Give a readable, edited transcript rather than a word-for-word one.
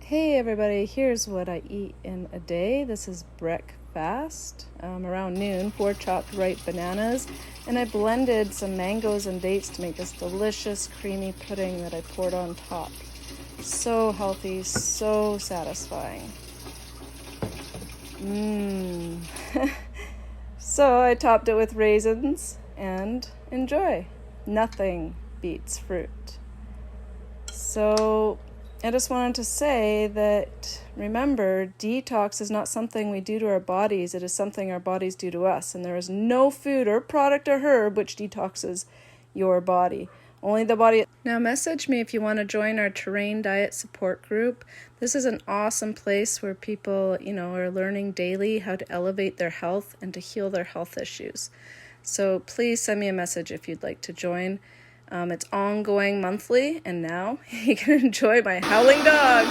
Hey everybody, here's what I eat in a day. This is breakfast. Around noon, 4 chopped ripe bananas, and I blended some mangoes and dates to make this delicious creamy pudding that I poured on top. So healthy, so satisfying. So I topped it with raisins and enjoy. Nothing beats fruit. So I just wanted to say that, remember, detox is not something we do to our bodies. It is something our bodies do to us. And there is no food or product or herb which detoxes your body. Only the body. Now message me if you want to join our Terrain Diet Support Group. This is an awesome place where people, are learning daily how to elevate their health and to heal their health issues. So please send me a message if you'd like to join. It's ongoing monthly, and now you can enjoy my howling dog.